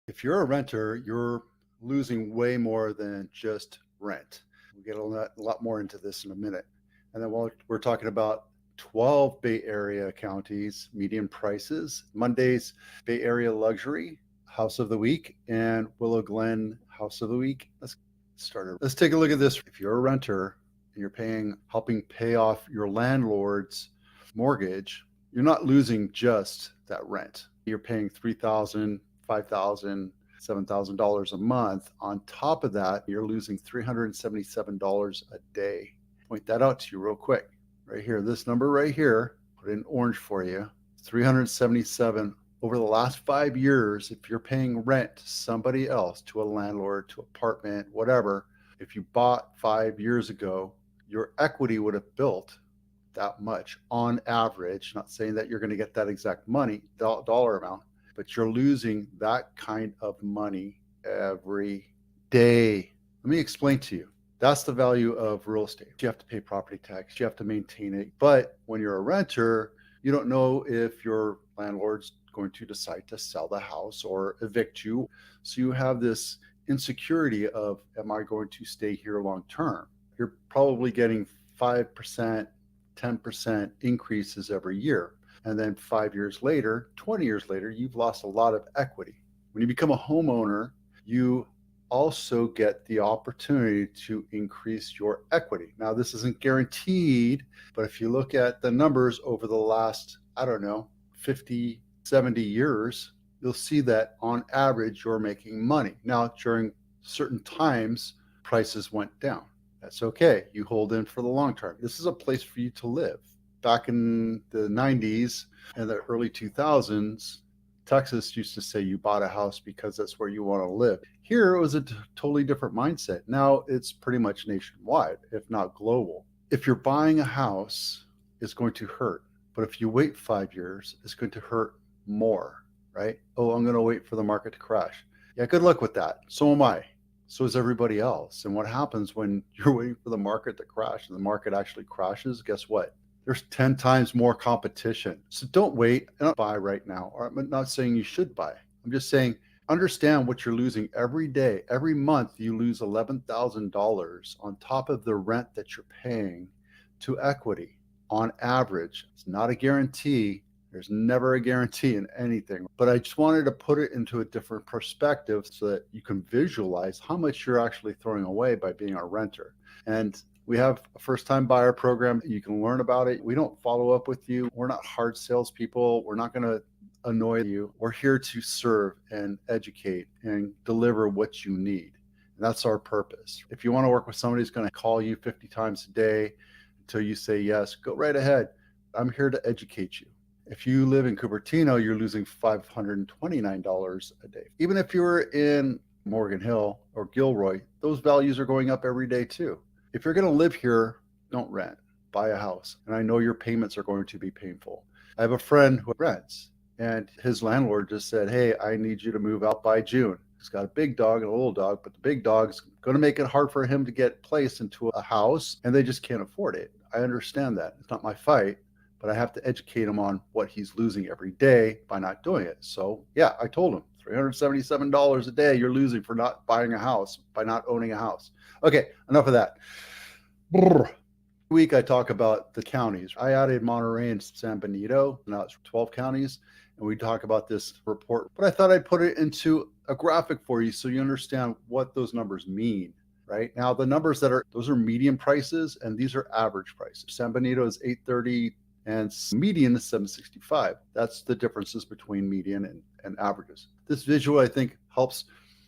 If you're a renter, you're losing way more than just rent. We'll get a lot more into this in a minute. And then we're talking about 12 Bay Area counties, median prices, Monday's Bay Area Luxury House of the Week, and Willow Glen House of the Week. Let's start. Let's take a look at this. If you're a renter and you're helping pay off your landlord's mortgage, you're not losing just that rent. You're paying $3,000, $5,000, $7,000 a month. On top of that, you're losing $377 a day. Point that out to you real quick. Right here, this number right here, put it in orange for you, 377 over the last 5 years. If you're paying rent to somebody else, to a landlord, to apartment, whatever, if you bought 5 years ago, your equity would have built that much on average. Not saying that you're going to get that exact money, dollar amount, but you're losing that kind of money every day. Let me explain to you. That's the value of real estate. You have to pay property tax, you have to maintain it. But when you're a renter, you don't know if your landlord's going to decide to sell the house or evict you. So you have this insecurity of, am I going to stay here long term? You're probably getting 5%, 10% increases every year. And then 5 years later, 20 years later, you've lost a lot of equity. When you become a homeowner, you also get the opportunity to increase your equity. Now, this isn't guaranteed, but if you look at the numbers over the last, 50, 70 years, you'll see that on average, you're making money. Now, during certain times, prices went down. That's okay. You hold in for the long term. This is a place for you to live. Back in the 90s and the early 2000s, Texas used to say you bought a house because that's where you want to live. Here it was a totally different mindset. Now it's pretty much nationwide, if not global. If you're buying a house, it's going to hurt. But if you wait 5 years, it's going to hurt more, right? Oh, I'm going to wait for the market to crash. Yeah, good luck with that. So am I. So is everybody else. And what happens when you're waiting for the market to crash and the market actually crashes? Guess what? There's 10 times more competition. So don't wait and buy right now. Or I'm not saying you should buy. I'm just saying, understand what you're losing every day. Every month, you lose $11,000 on top of the rent that you're paying to equity on average. It's not a guarantee. There's never a guarantee in anything. But I just wanted to put it into a different perspective so that you can visualize how much you're actually throwing away by being a renter. And we have a first-time buyer program. You can learn about it. We don't follow up with you. We're not hard salespeople. We're not going to annoy you. We're here to serve and educate and deliver what you need. And that's our purpose. If you want to work with somebody who's going to call you 50 times a day until you say yes, go right ahead. I'm here to educate you. If you live in Cupertino, you're losing $529 a day. Even if you're in Morgan Hill or Gilroy, those values are going up every day too. If you're going to live here, don't rent, buy a house. And I know your payments are going to be painful. I have a friend who rents and his landlord just said, hey, I need you to move out by June. He's got a big dog and a little dog, but the big dog's going to make it hard for him to get placed into a house and they just can't afford it. I understand that. It's not my fight, but I have to educate him on what he's losing every day by not doing it. So yeah, I told him $377 a day you're losing for not buying a house, by not owning a house. Okay, enough of that. Week I talk about the counties. I added Monterey and San Benito. Now it's 12 counties, and we talk about this report. But I thought I'd put it into a graphic for you so you understand what those numbers mean. Right now, the numbers those are median prices, and these are average prices. San Benito is 830. And median is 765. That's the differences between median and averages. This visual, I think, helps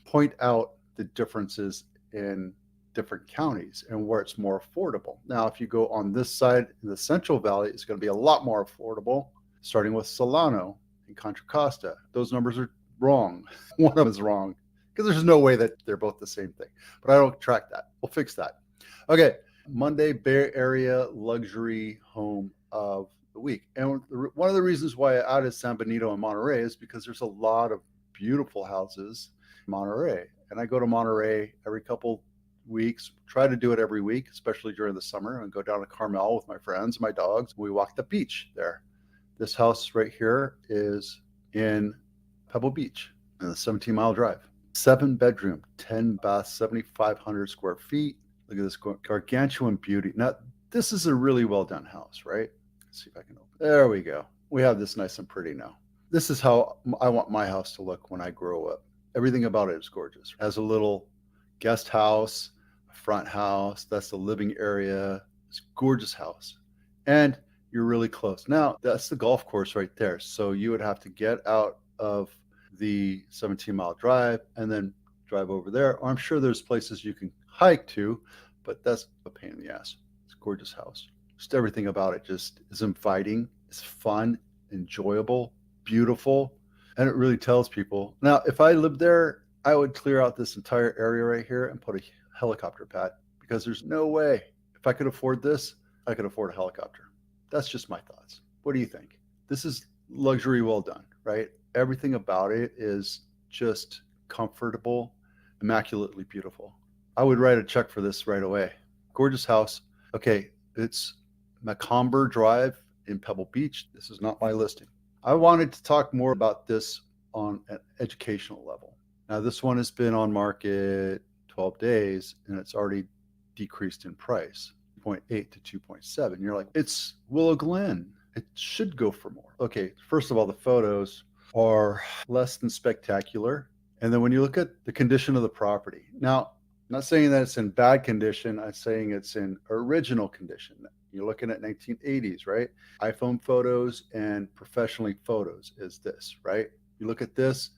point out the differences in different counties and where it's more affordable. Now, if you go on this side in the Central Valley, it's going to be a lot more affordable, starting with Solano and Contra Costa. Those numbers are wrong. One of them is wrong because there's no way that they're both the same thing. But I don't track that. We'll fix that. Okay, Monday, Bay Area Luxury Home of the Week. And one of the reasons why I added San Benito and Monterey is because there's a lot of beautiful houses in Monterey. And I go to Monterey every couple weeks, try to do it every week, especially during the summer, and go down to Carmel with my friends, my dogs. We walk the beach there. This house right here is in Pebble Beach. and a 17-mile drive. 7-bedroom, 10 bath, 7,500 square feet. Look at this gargantuan beauty. Now, this is a really well done house, right? Let's see if I can open. There we go. We have this nice and pretty now. This is how I want my house to look when I grow up. Everything about it is gorgeous. It has a little guest house, a front house. That's the living area. It's a gorgeous house. And you're really close. Now, that's the golf course right there. So you would have to get out of the 17-mile drive and then drive over there. Or I'm sure there's places you can hike to, but that's a pain in the ass. It's a gorgeous house. Just everything about it just is inviting. It's fun, enjoyable, beautiful, and it really tells people. Now, if I lived there, I would clear out this entire area right here and put a helicopter pad, because there's no way. If I could afford this, I could afford a helicopter. That's just my thoughts. What do you think? This is luxury well done, right? Everything about it is just comfortable, immaculately beautiful. I would write a check for this right away. Gorgeous house. Okay, it's Macomber Drive in Pebble Beach. This is not my listing. I wanted to talk more about this on an educational level. Now, this one has been on market 12 days and it's already decreased in price, 2.8 to 2.7. You're like, it's Willow Glen. It should go for more. Okay, first of all, the photos are less than spectacular. And then when you look at the condition of the property, now, I'm not saying that it's in bad condition. I'm saying it's in original condition. You're looking at 1980s, right? iPhone photos and professionally photos is this, right? You look at this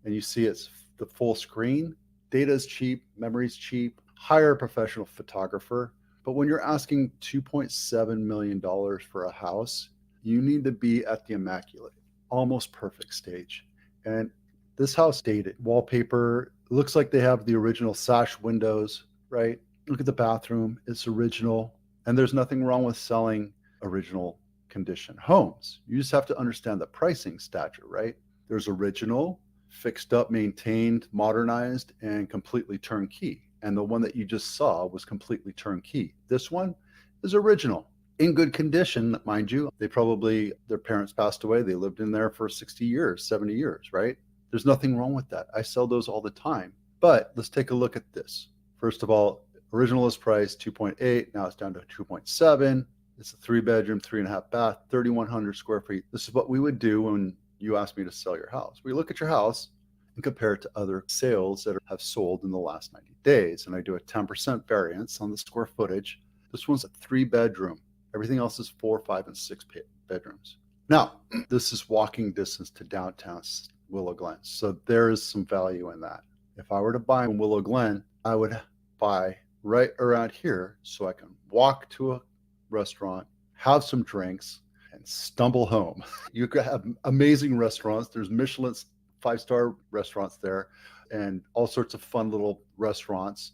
and you see it's the full screen. Data is cheap, memory is cheap, hire a professional photographer. But when you're asking $2.7 million for a house, you need to be at the immaculate, almost perfect stage. And this house dated. Wallpaper, looks like they have the original sash windows, right? Look at the bathroom, it's original. And there's nothing wrong with selling original condition homes. You just have to understand the pricing stature, right? There's original, fixed up, maintained, modernized, and completely turnkey. And the one that you just saw was completely turnkey. This one is original, in good condition, mind you. They probably, their parents passed away. They lived in there for 60 years, 70 years, right? There's nothing wrong with that. I sell those all the time. But let's take a look at this. First of all, original is priced 2.8. Now it's down to 2.7. It's a 3-bedroom, 3.5 bath, 3,100 square feet. This is what we would do when you ask me to sell your house. We look at your house and compare it to other sales that have sold in the last 90 days. And I do a 10% variance on the square footage. This one's a 3-bedroom. Everything else is 4, 5, and 6 bedrooms. Now, this is walking distance to downtown Willow Glen. So there is some value in that. If I were to buy in Willow Glen, I would buy right around here so I can walk to a restaurant, have some drinks, and stumble home. You could have amazing restaurants. There's Michelin 5-star restaurants there and all sorts of fun little restaurants.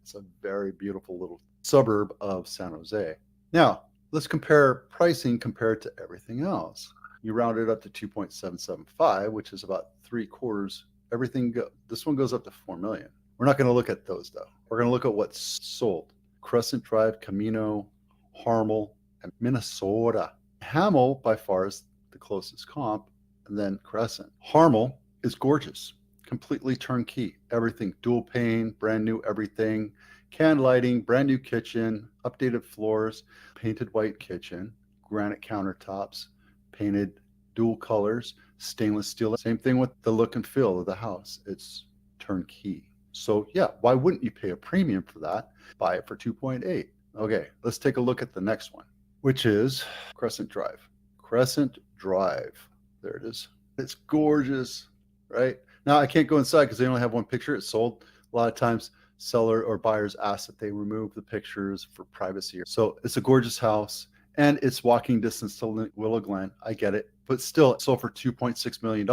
It's a very beautiful little suburb of San Jose. Now, let's compare pricing compared to everything else. You round it up to 2.775, which is about 3/4. This one goes up to 4 million. We're not going to look at those though. We're going to look at what's sold. Crescent Drive, Camino, Harmel, and Minnesota. Hamel by far is the closest comp, and then Crescent. Harmel is gorgeous, completely turnkey. Everything dual pane, brand new everything, can lighting, brand new kitchen, updated floors, painted white kitchen, granite countertops, painted dual colors, stainless steel. Same thing with the look and feel of the house. It's turnkey. So yeah, why wouldn't you pay a premium for that? Buy it for 2.8. Okay, let's take a look at the next one, which is Crescent Drive. Crescent Drive. There it is. It's gorgeous, right? Now I can't go inside because they only have one picture. It's sold. A lot of times seller or buyers ask that they remove the pictures for privacy. So it's a gorgeous house and it's walking distance to Willow Glen. I get it, but still it sold for $2.6 million.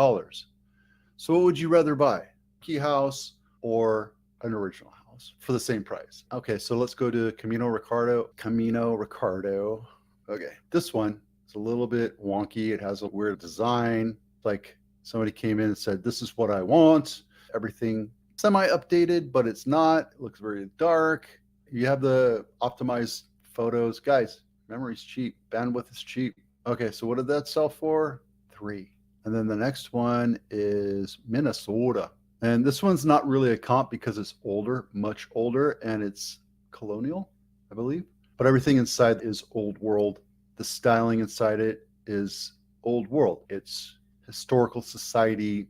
So what would you rather buy? Key house or an original house for the same price? Okay, so let's go to Camino Ricardo. Okay, this one is a little bit wonky. It has a weird design. Like somebody came in and said, this is what I want. Everything semi-updated, but it's not. It looks very dark. You have the optimized photos. Guys, memory's cheap. Bandwidth is cheap. Okay, so what did that sell for? 3. And then the next one is Minnesota. And this one's not really a comp because it's older, much older, and it's colonial, I believe. But everything inside is old world. The styling inside it is old world. It's historical society,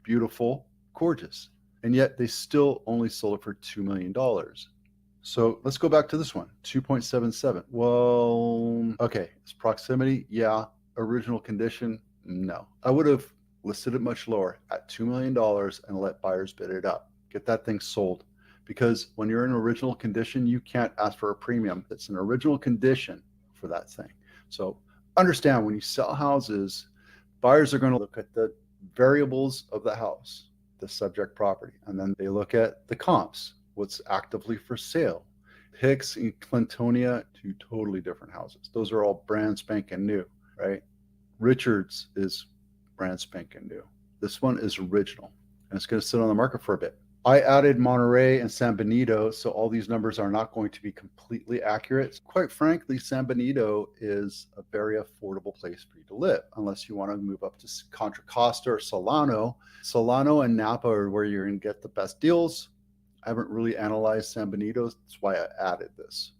beautiful, gorgeous. And yet they still only sold it for $2 million. So let's go back to this one, 2.77. Well, okay, it's proximity, yeah. Original condition, no. I would have listed it much lower at $2 million and let buyers bid it up. Get that thing sold. Because when you're in original condition, you can't ask for a premium. It's an original condition for that thing. So understand, when you sell houses, buyers are going to look at the variables of the house, the subject property, and then they look at the comps, what's actively for sale. Hicks and Clintonia, two totally different houses. Those are all brand spanking new, right? Richards is brand spanking new. This one is original, and it's going to sit on the market for a bit. I added Monterey and San Benito, so all these numbers are not going to be completely accurate. Quite frankly, San Benito is a very affordable place for you to live, unless you want to move up to Contra Costa or Solano. Solano and Napa are where you're going to get the best deals. I haven't really analyzed San Benito. That's why I added this.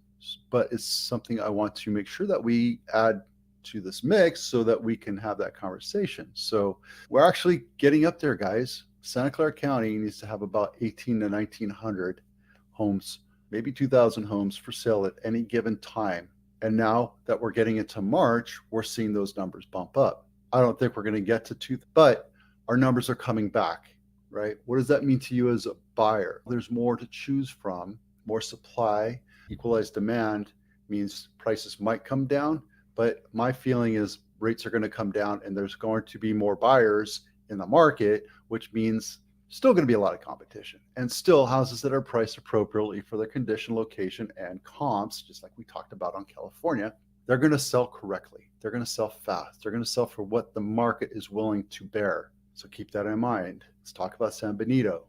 But it's something I want to make sure that we add to this mix so that we can have that conversation. So we're actually getting up there, guys. Santa Clara County needs to have about 18 to 1900 homes, maybe 2,000 homes for sale at any given time. And now that we're getting into March, we're seeing those numbers bump up. I don't think we're going to get to 2, but our numbers are coming back, right? What does that mean to you as a buyer? There's more to choose from, more supply. Equalized demand means prices might come down, but my feeling is rates are going to come down and there's going to be more buyers in the market, which means still going to be a lot of competition and still houses that are priced appropriately for their condition, location, and comps, just like we talked about on California. They're going to sell correctly. They're going to sell fast. They're going to sell for what the market is willing to bear. So keep that in mind. Let's talk about San Benito.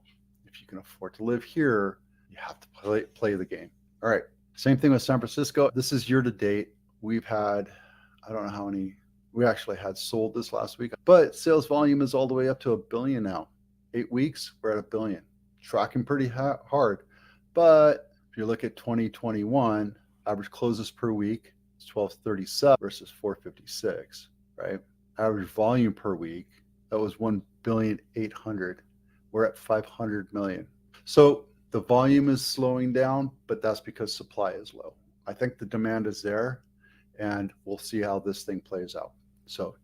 If you can afford to live here, you have to play the game. All right. Same thing with San Francisco. This is year to date. We've had, I don't know how many we actually had sold this last week, but sales volume is all the way up to $1 billion now. 8 weeks, we're at $1 billion. Tracking pretty hard. But if you look at 2021, average closes per week is 1237 versus 456, right? Average volume per week, that was 1,800,000,000. We're at 500 million. So the volume is slowing down, but that's because supply is low. I think the demand is there, and we'll see how this thing plays out. So